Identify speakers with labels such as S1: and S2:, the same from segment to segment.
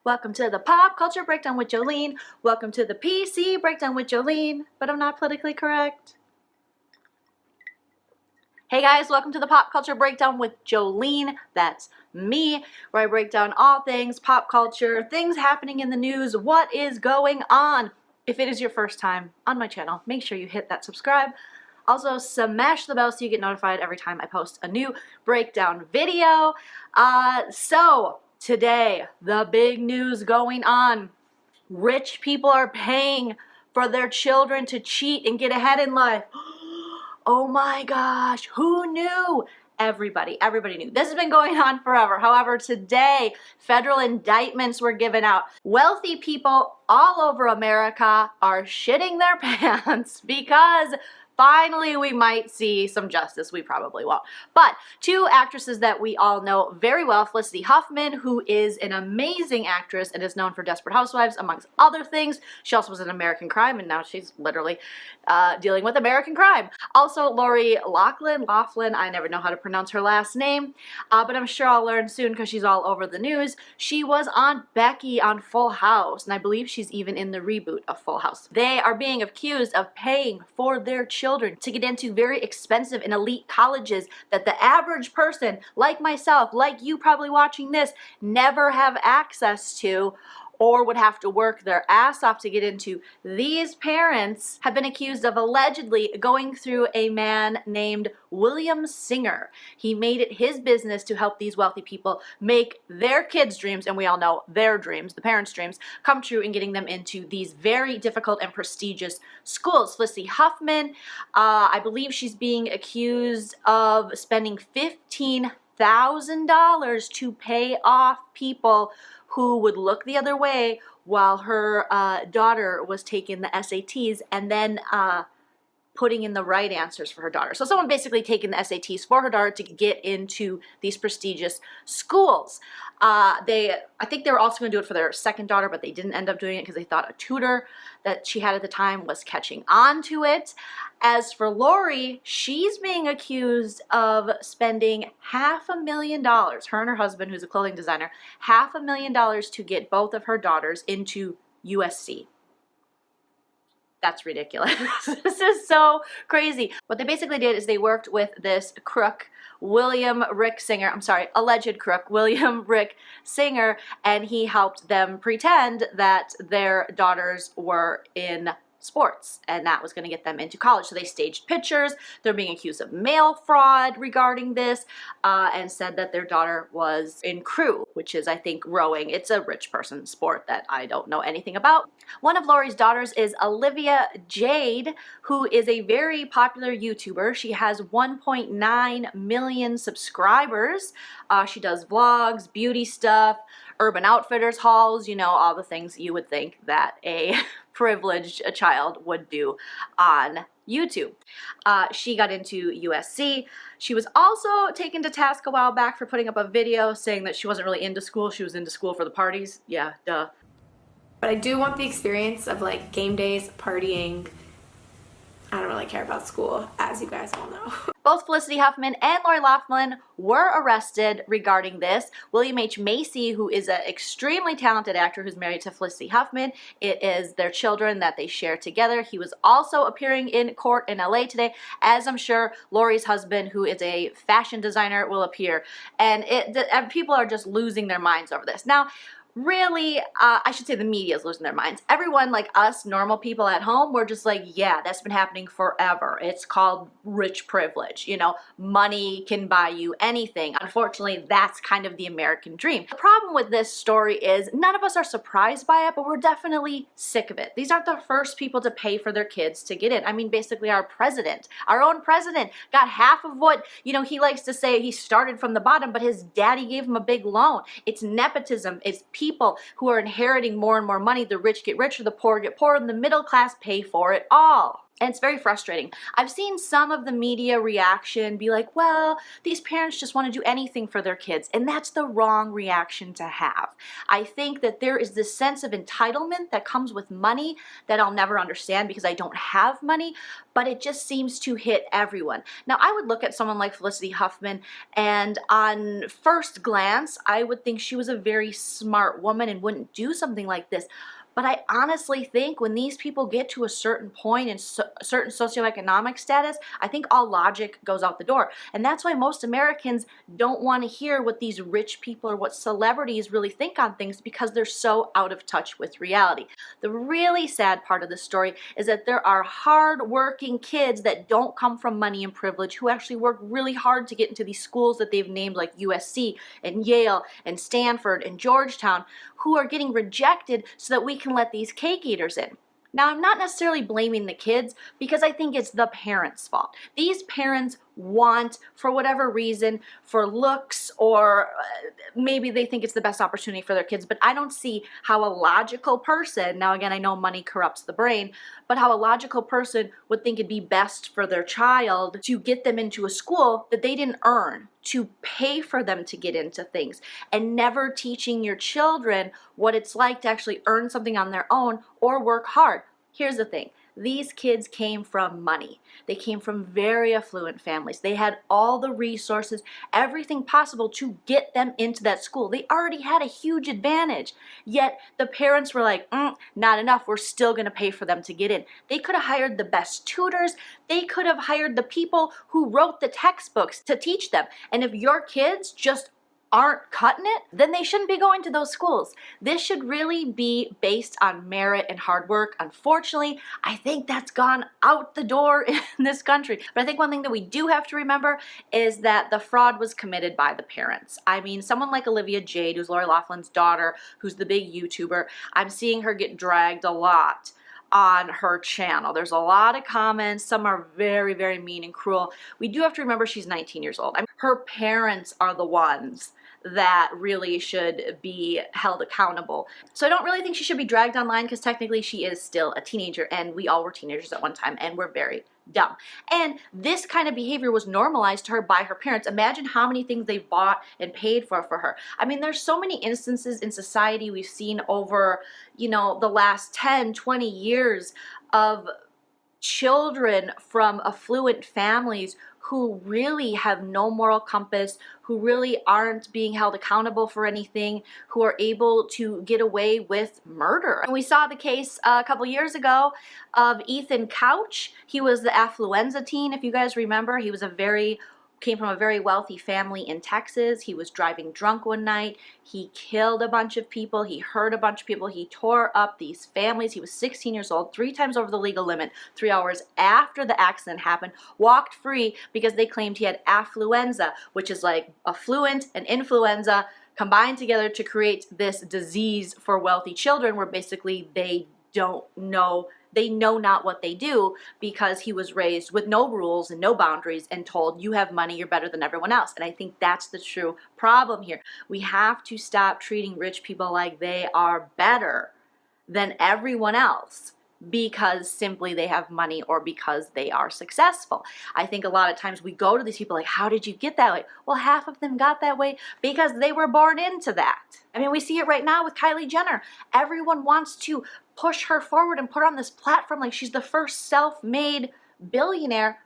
S1: Welcome to the Pop Culture Breakdown with Joleen. Welcome to the PC Breakdown with Joleen, but I'm not politically correct. Hey guys, welcome to the Pop Culture Breakdown with Joleen. That's me, where I break down all things pop culture, things happening in the news, what is going on. If it is your first time on my channel, make sure you hit that subscribe. Also, smash the bell so you get notified every time I post a new breakdown video. Today, the big news going on. Rich people are paying for their children to cheat and get ahead in life. Oh my gosh, who knew? Everybody knew. This has been going on forever. However, today, federal indictments were given out. Wealthy people all over America are shitting their pants because finally we might see some justice. We probably won't. But two actresses that we all know very well, Felicity Huffman, who is an amazing actress and is known for Desperate Housewives, amongst other things. She also was in American Crime, and now she's literally dealing with American crime. Also, Loughlin, I never know how to pronounce her last name, but I'm sure I'll learn soon because she's all over the news. She was Aunt Becky on Full House, and I believe she's even in the reboot of Full House. They are being accused of paying for their children to get into very expensive and elite colleges that the average person, like myself, like you probably watching this, never have access to or would have to work their ass off to get into. These parents have been accused of allegedly going through a man named William Singer. He made it his business to help these wealthy people make their kids' dreams, and we all know their dreams, the parents' dreams, come true in getting them into these very difficult and prestigious schools. Felicity Huffman, I believe she's being accused of spending $15,000 to pay off people who would look the other way while her daughter was taking the SATs and then putting in the right answers for her daughter. So someone basically taking the SATs for her daughter to get into these prestigious schools. I think they were also going to do it for their second daughter, but they didn't end up doing it because they thought a tutor that she had at the time was catching on to it. As for Lori, she's being accused of spending $500,000, her and her husband, who's a clothing designer, $500,000 to get both of her daughters into USC. That's ridiculous. This is so crazy. What they basically did is they worked with this crook, alleged crook, William Rick Singer, and he helped them pretend that their daughters were in sports, and that was going to get them into college. So they staged pictures. They're being accused of mail fraud regarding this, and said that their daughter was in crew, which is, I think, rowing. It's a rich person sport that I don't know anything about. One of Lori's daughters is Olivia Jade, who is a very popular YouTuber. She has 1.9 million subscribers. She does vlogs, beauty stuff, Urban Outfitters hauls, you know, all the things you would think that a privileged child would do on YouTube. She got into USC. She was also taken to task a while back for putting up a video saying that she wasn't really into school. She was into school for the parties. Yeah, duh.
S2: But I do want the experience of like game days, partying. I don't really care about school, as you guys all know.
S1: Both Felicity Huffman and Lori Loughlin were arrested regarding this. William H. Macy, who is an extremely talented actor who's married to Felicity Huffman, it is their children that they share together. He was also appearing in court in LA today, as I'm sure Lori's husband, who is a fashion designer, will appear. And people are just losing their minds over this. Now, really, I should say the media is losing their minds. Everyone like us, normal people at home, we're just like, yeah, that's been happening forever. It's called rich privilege. You know, money can buy you anything. Unfortunately, that's kind of the American dream. The problem with this story is none of us are surprised by it, but we're definitely sick of it. These aren't the first people to pay for their kids to get in. I mean, basically our president, our own president, got half of what, you know, he likes to say he started from the bottom, but his daddy gave him a big loan. It's nepotism. It's people who are inheriting more and more money. The rich get richer, the poor get poorer, and the middle class pay for it all. And it's very frustrating. I've seen some of the media reaction be like, well, these parents just want to do anything for their kids. And that's the wrong reaction to have. I think that there is this sense of entitlement that comes with money that I'll never understand because I don't have money, but it just seems to hit everyone. Now, I would look at someone like Felicity Huffman, and on first glance, I would think she was a very smart woman and wouldn't do something like this. But I honestly think when these people get to a certain point in certain socioeconomic status, I think all logic goes out the door. And that's why most Americans don't want to hear what these rich people or what celebrities really think on things, because they're so out of touch with reality. The really sad part of the story is that there are hard-working kids that don't come from money and privilege who actually work really hard to get into these schools that they've named, like USC and Yale and Stanford and Georgetown, who are getting rejected so that we can let these cake eaters in. Now, I'm not necessarily blaming the kids because I think it's the parents' fault. These parents want, for whatever reason, for looks, or maybe they think it's the best opportunity for their kids, but I don't see how a logical person, now again, I know money corrupts the brain, but how a logical person would think it'd be best for their child to get them into a school that they didn't earn, to pay for them to get into things, and never teaching your children what it's like to actually earn something on their own or work hard. Here's the thing. These kids came from money. They came from very affluent families. They had all the resources, everything possible to get them into that school. They already had a huge advantage. Yet the parents were like, not enough. We're still going to pay for them to get in. They could have hired the best tutors. They could have hired the people who wrote the textbooks to teach them. And if your kids just aren't cutting it, then they shouldn't be going to those schools. This should really be based on merit and hard work. Unfortunately, I think that's gone out the door in this country. But I think one thing that we do have to remember is that the fraud was committed by the parents. I mean, someone like Olivia Jade, who's Lori Loughlin's daughter, who's the big YouTuber, I'm seeing her get dragged a lot on her channel. There's a lot of comments. Some are very, very mean and cruel. We do have to remember she's 19 years old. I mean, her parents are the ones that really should be held accountable. So I don't really think she should be dragged online because technically she is still a teenager, and we all were teenagers at one time and we're very dumb. And this kind of behavior was normalized to her by her parents. Imagine how many things they've bought and paid for her. I mean, there's so many instances in society we've seen over, the last 10, 20 years of children from affluent families who really have no moral compass, who really aren't being held accountable for anything, who are able to get away with murder. And we saw the case a couple years ago of Ethan Couch. He was the affluenza teen, if you guys remember. He was came from a very wealthy family in Texas. He was driving drunk one night. He killed a bunch of people. He hurt a bunch of people. He tore up these families. He was 16 years old, 3 times over the legal limit, 3 hours after the accident happened, walked free because they claimed he had affluenza, which is like affluent and influenza combined together to create this disease for wealthy children where basically they know not what they do, because he was raised with no rules and no boundaries and told, you have money, you're better than everyone else. And I think that's the true problem here. We have to stop treating rich people like they are better than everyone else because simply they have money or because they are successful. I think a lot of times we go to these people like, how did you get that way? Well, half of them got that way because they were born into that. I mean, we see it right now with Kylie Jenner. Everyone wants to push her forward and put her on this platform like she's the first self-made billionaire,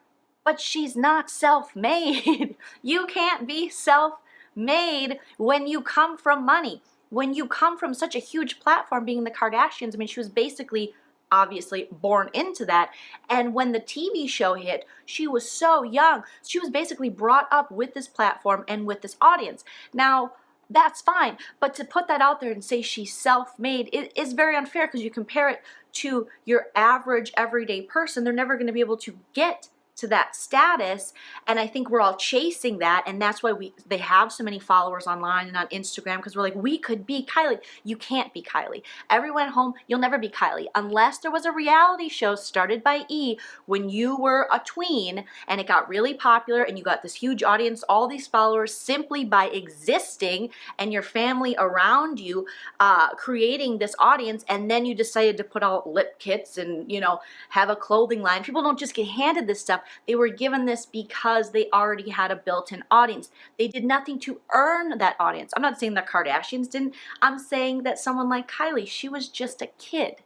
S1: but she's not self-made. You can't be self-made when you come from money. When you come from such a huge platform, being the Kardashians, I mean, she was basically obviously born into that. And when the TV show hit, she was so young. She was basically brought up with this platform and with this audience. Now, that's fine, but to put that out there and say she's self-made is very unfair, because you compare it to your average everyday person, they're never going to be able to get to that status, and I think we're all chasing that, and that's why they have so many followers online and on Instagram, because we're like, we could be Kylie. You can't be Kylie. Everyone at home, you'll never be Kylie unless there was a reality show started by E when you were a tween and it got really popular and you got this huge audience, all these followers simply by existing, and your family around you creating this audience, and then you decided to put out lip kits and, you know, have a clothing line. People don't just get handed this stuff. They were given this because they already had a built-in audience. They did nothing to earn that audience. I'm not saying the Kardashians didn't. I'm saying that someone like Kylie, she was just a kid.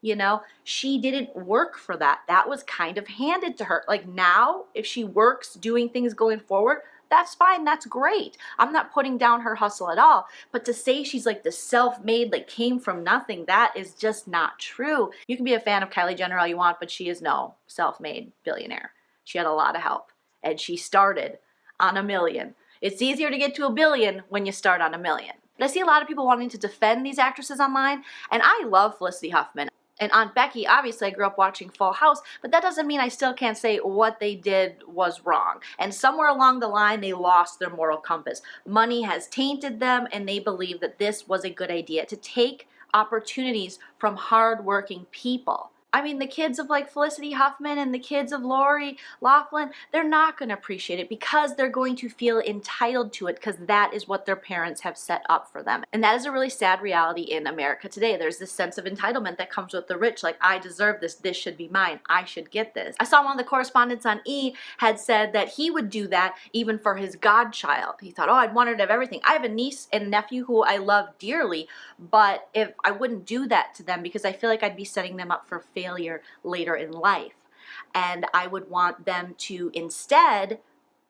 S1: You know, she didn't work for that. That was kind of handed to her. Like now, if she works doing things going forward, that's fine, that's great. I'm not putting down her hustle at all. But to say she's like the self-made, like came from nothing, that is just not true. You can be a fan of Kylie Jenner all you want, but she is no self-made billionaire. She had a lot of help, and she started on $1 million. It's easier to get to $1 billion when you start on $1 million. But I see a lot of people wanting to defend these actresses online, and I love Felicity Huffman. And Aunt Becky, obviously I grew up watching Full House, but that doesn't mean I still can't say what they did was wrong. And somewhere along the line, they lost their moral compass. Money has tainted them, and they believe that this was a good idea, to take opportunities from hardworking people. I mean, the kids of like Felicity Huffman and the kids of Loughlin, they're not going to appreciate it because they're going to feel entitled to it because that is what their parents have set up for them. And that is a really sad reality in America today. There's this sense of entitlement that comes with the rich, like, I deserve this, this should be mine, I should get this. I saw one of the correspondents on E had said that he would do that even for his godchild. He thought, oh, I'd want her to have everything. I have a niece and nephew who I love dearly, but if I wouldn't do that to them because I feel like I'd be setting them up for failure later in life. And I would want them to instead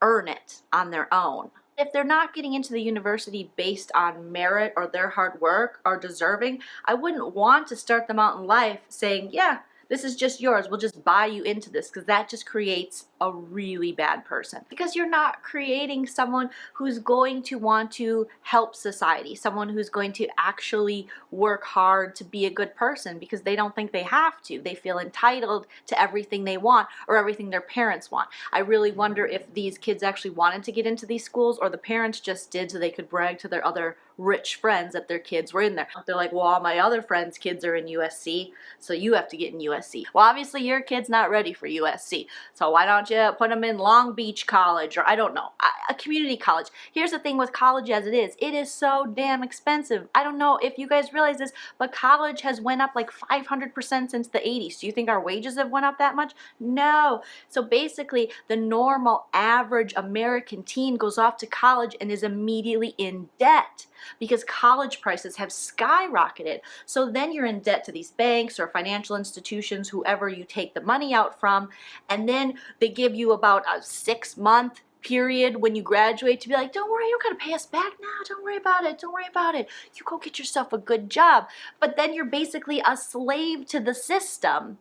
S1: earn it on their own. If they're not getting into the university based on merit or their hard work or deserving, I wouldn't want to start them out in life saying, yeah, this is just yours, we'll just buy you into this, because that just creates a really bad person. Because you're not creating someone who's going to want to help society, someone who's going to actually work hard to be a good person because they don't think they have to. They feel entitled to everything they want or everything their parents want. I really wonder if these kids actually wanted to get into these schools or the parents just did so they could brag to their other rich friends that their kids were in there. They're like, well, all my other friends' kids are in USC, so you have to get in USC. Well, obviously your kid's not ready for USC, so why don't you put them in Long Beach College, or I don't know, a community college. Here's the thing with college as it is so damn expensive. I don't know if you guys realize this, but college has went up like 500% since the 80s. Do you think our wages have went up that much? No. So basically, the normal average American teen goes off to college and is immediately in debt, because college prices have skyrocketed. So then you're in debt to these banks or financial institutions, whoever you take the money out from, and then they give you about a 6-month period when you graduate to be like, don't worry, you don't gotta pay us back now, don't worry about it, don't worry about it. You go get yourself a good job. But then you're basically a slave to the system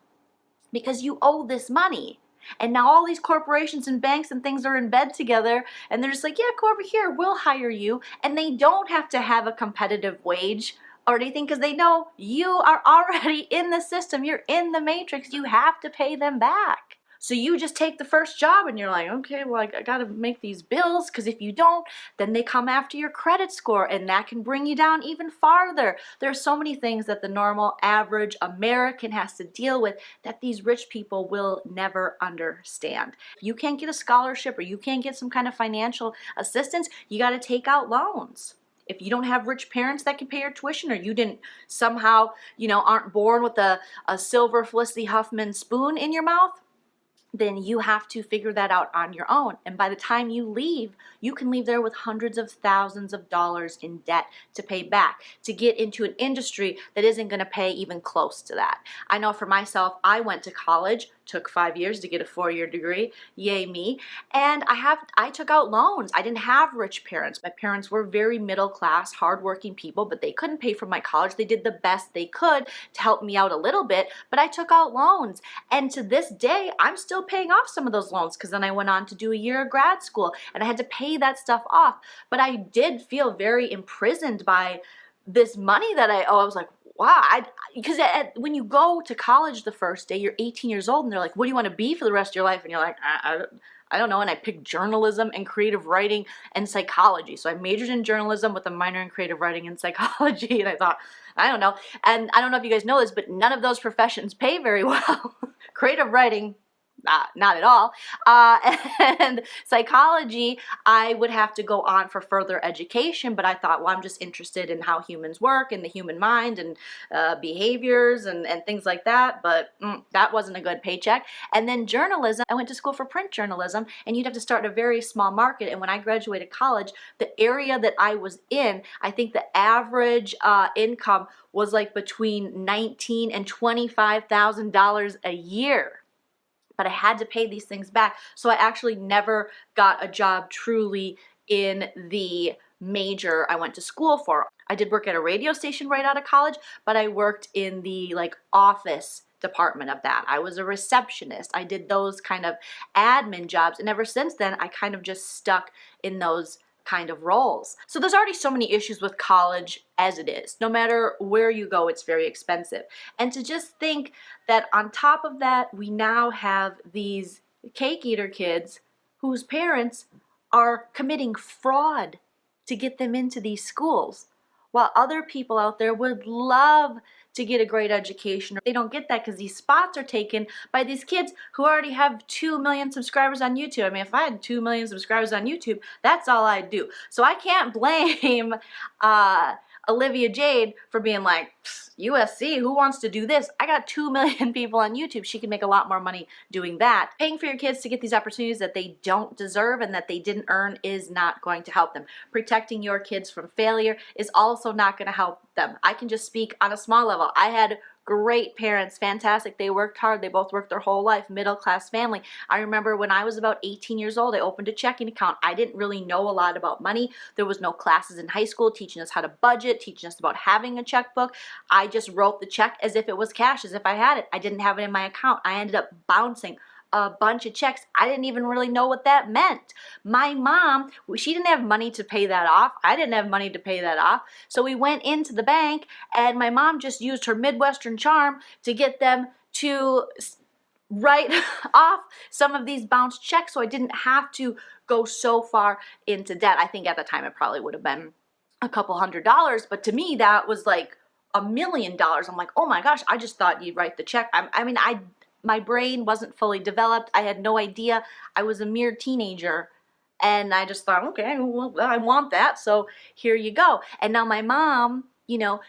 S1: because you owe this money. And now all these corporations and banks and things are in bed together, and they're just like, yeah, go over here, we'll hire you. And they don't have to have a competitive wage or anything because they know you are already in the system. You're in the matrix. You have to pay them back. So you just take the first job and you're like, okay, well, I got to make these bills, because if you don't, then they come after your credit score and that can bring you down even farther. There are so many things that the normal average American has to deal with that these rich people will never understand. If you can't get a scholarship or you can't get some kind of financial assistance, you got to take out loans. If you don't have rich parents that can pay your tuition, or you didn't somehow, aren't born with a silver Felicity Huffman spoon in your mouth, then you have to figure that out on your own. And by the time you leave, you can leave there with hundreds of thousands of dollars in debt to pay back, to get into an industry that isn't going to pay even close to that. I know for myself, I went to college, took 5 years to get a 4-year degree, yay me, and I took out loans. I didn't have rich parents. My parents were very middle class, hardworking people, but they couldn't pay for my college. They did the best they could to help me out a little bit, but I took out loans. And to this day, I'm still paying off some of those loans, because then I went on to do a year of grad school and I had to pay that stuff off. But I did feel very imprisoned by this money that I owe. I was like, wow, because when you go to college the first day, you're 18 years old, and they're like, what do you want to be for the rest of your life? And you're like, I don't know. And I picked journalism and creative writing and psychology. So I majored in journalism with a minor in creative writing and psychology. And I thought, I don't know. And I don't know if you guys know this, but none of those professions pay very well. Creative writing, not at all. And psychology, I would have to go on for further education, but I thought, well, I'm just interested in how humans work and the human mind and behaviors and things like that, but that wasn't a good paycheck. And then journalism, I went to school for print journalism, and you'd have to start in a very small market, and when I graduated college, the area that I was in, I think the average income was like between $19,000 and $25,000 a year. But I had to pay these things back. So I actually never got a job truly in the major I went to school for. I did work at a radio station right out of college, but I worked in the office department of that. I was a receptionist. I did those kind of admin jobs. And ever since then, I kind of just stuck in those kind of roles. So there's already so many issues with college as it is. No matter where you go, it's very expensive. And to just think that on top of that, we now have these cake eater kids whose parents are committing fraud to get them into these schools, while other people out there would love to get a great education. They don't get that because these spots are taken by these kids who already have 2 million subscribers on YouTube. I mean, if I had 2 million subscribers on YouTube, that's all I'd do. So I can't blame Olivia Jade for being like, USC, who wants to do this? I got 2 million people on YouTube. She can make a lot more money doing that. Paying for your kids to get these opportunities that they don't deserve and that they didn't earn is not going to help them. Protecting your kids from failure is also not going to help them. I can just speak on a small level. I had great parents, fantastic. They worked hard. They both worked their whole life, middle-class family. I remember when I was about 18 years old, I opened a checking account. I didn't really know a lot about money. There was no classes in high school teaching us how to budget, teaching us about having a checkbook. I just wrote the check as if it was cash, as if I had it. I didn't have it in my account. I ended up bouncing a bunch of checks. I didn't even really know what that meant. My mom, she didn't have money to pay that off. I didn't have money to pay that off. So we went into the bank, and my mom just used her Midwestern charm to get them to write off some of these bounced checks, so I didn't have to go so far into debt. I think at the time it probably would have been a couple $100, but to me that was like $1 million. I'm like, oh my gosh, I just thought you'd write the check. My brain wasn't fully developed. I had no idea. I was a mere teenager, and I just thought, okay, well, I want that, so here you go. And now my mom,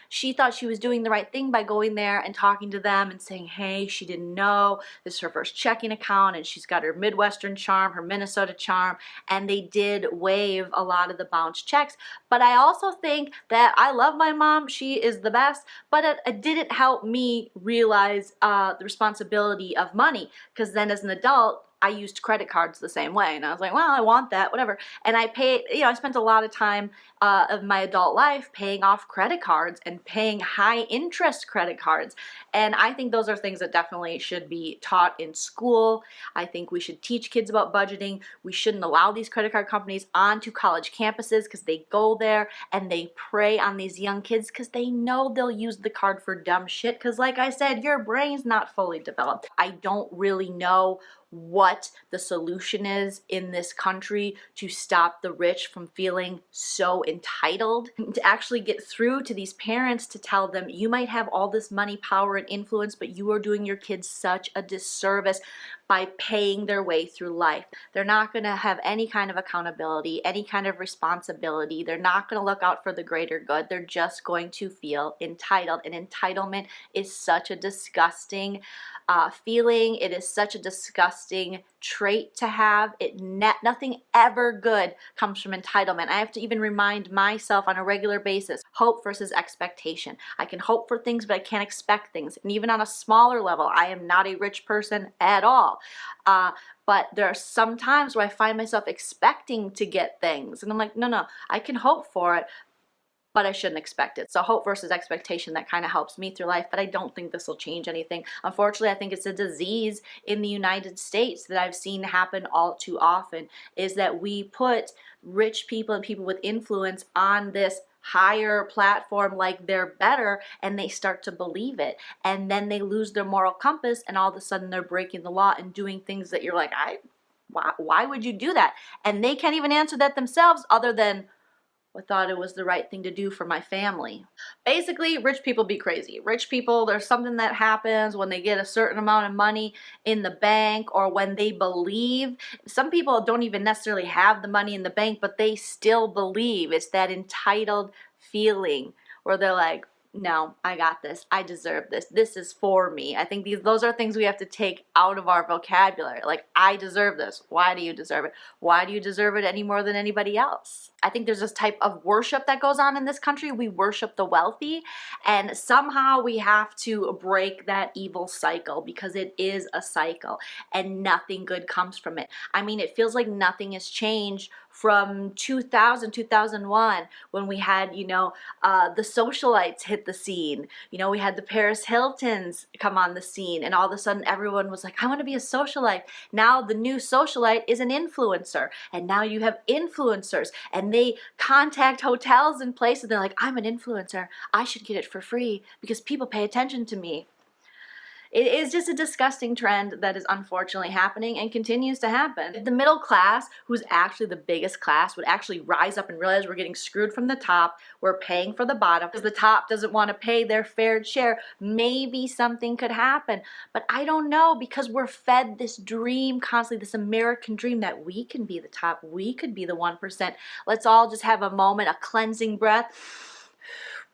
S1: she thought she was doing the right thing by going there and talking to them and saying, hey, she didn't know. This is her first checking account, and she's got her Midwestern charm, her Minnesota charm, and they did waive a lot of the bounced checks. But I also think that I love my mom. She is the best, but it didn't help me realize the responsibility of money, because then as an adult, I used credit cards the same way, and I was like, well, I want that, whatever. And I paid, I spent a lot of time of my adult life paying off credit cards and paying high interest credit cards. And I think those are things that definitely should be taught in school. I think we should teach kids about budgeting. We shouldn't allow these credit card companies onto college campuses, because they go there and they prey on these young kids because they know they'll use the card for dumb shit. Because like I said, your brain's not fully developed. I don't really know what the solution is in this country to stop the rich from feeling so entitled, to actually get through to these parents to tell them, you might have all this money, power, and influence, but you are doing your kids such a disservice by paying their way through life. They're not going to have any kind of accountability, any kind of responsibility. They're not going to look out for the greater good. They're just going to feel entitled. And entitlement is such a disgusting feeling. It is such a disgusting trait to have. Nothing ever good comes from entitlement. I have to even remind myself on a regular basis, hope versus expectation. I can hope for things, but I can't expect things. And even on a smaller level, I am not a rich person at all. But there are some times where I find myself expecting to get things. And I'm like, no, I can hope for it, but I shouldn't expect it. So hope versus expectation, that kind of helps me through life, but I don't think this will change anything. Unfortunately, I think it's a disease in the United States that I've seen happen all too often, is that we put rich people and people with influence on this higher platform like they're better, and they start to believe it, and then they lose their moral compass, and all of a sudden they're breaking the law and doing things that you're like, why would you do that? And they can't even answer that themselves, other than, I thought it was the right thing to do for my family. Basically, rich people be crazy. Rich people, there's something that happens when they get a certain amount of money in the bank, or when they believe. Some people don't even necessarily have the money in the bank, but they still believe. It's that entitled feeling where they're like, no, I got this. I deserve this. This is for me. I think those are things we have to take out of our vocabulary. Like, I deserve this. Why do you deserve it? Why do you deserve it any more than anybody else? I think there's this type of worship that goes on in this country. We worship the wealthy, and somehow we have to break that evil cycle, because it is a cycle and nothing good comes from it. I mean, it feels like nothing has changed from 2000, 2001, when we had, the socialites hit the scene. We had the Paris Hiltons come on the scene, and all of a sudden everyone was like, I want to be a socialite. Now the new socialite is an influencer, and now you have influencers, and they contact hotels and places. They're like, I'm an influencer. I should get it for free because people pay attention to me. It is just a disgusting trend that is unfortunately happening and continues to happen. If the middle class, who's actually the biggest class, would actually rise up and realize we're getting screwed from the top, we're paying for the bottom because the top doesn't want to pay their fair share, maybe something could happen. But I don't know, because we're fed this dream constantly, this American dream that we can be the top, we could be the 1%. Let's all just have a moment, a cleansing breath,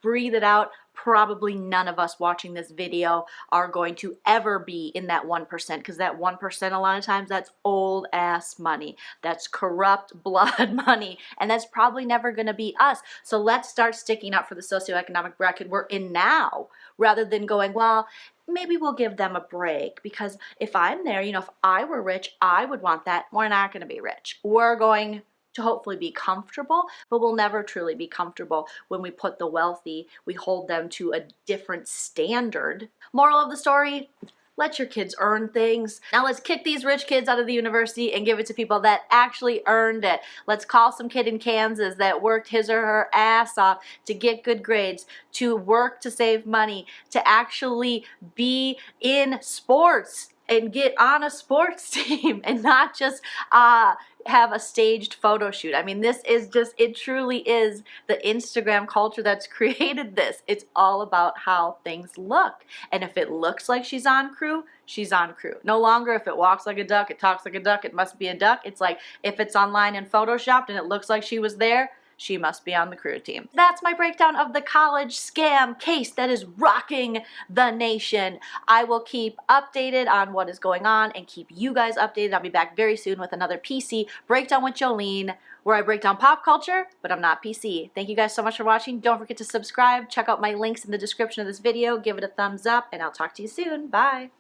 S1: breathe it out. Probably none of us watching this video are going to ever be in that 1%, because that 1%, a lot of times, that's old ass money. That's corrupt blood money, and that's probably never going to be us. So let's start sticking up for the socioeconomic bracket we're in now, rather than going, well, maybe we'll give them a break, because if I'm there, if I were rich, I would want that. We're not going to be rich. We're going to hopefully be comfortable, but we'll never truly be comfortable when we put the wealthy, we hold them to a different standard. Moral of the story, let your kids earn things. Now let's kick these rich kids out of the university and give it to people that actually earned it. Let's call some kid in Kansas that worked his or her ass off to get good grades, to work to save money, to actually be in sports and get on a sports team, and not just have a staged photo shoot. I mean, this is just, it truly is the Instagram culture that's created this. It's all about how things look. And if it looks like she's on crew, she's on crew. No longer if it walks like a duck, it talks like a duck, it must be a duck. It's like, if it's online and photoshopped and it looks like she was there, she must be on the crew team. That's my breakdown of the college scam case that is rocking the nation. I will keep updated on what is going on and keep you guys updated. I'll be back very soon with another PC breakdown with Joleen, where I break down pop culture, but I'm not PC. Thank you guys so much for watching. Don't forget to subscribe. Check out my links in the description of this video. Give it a thumbs up, and I'll talk to you soon. Bye.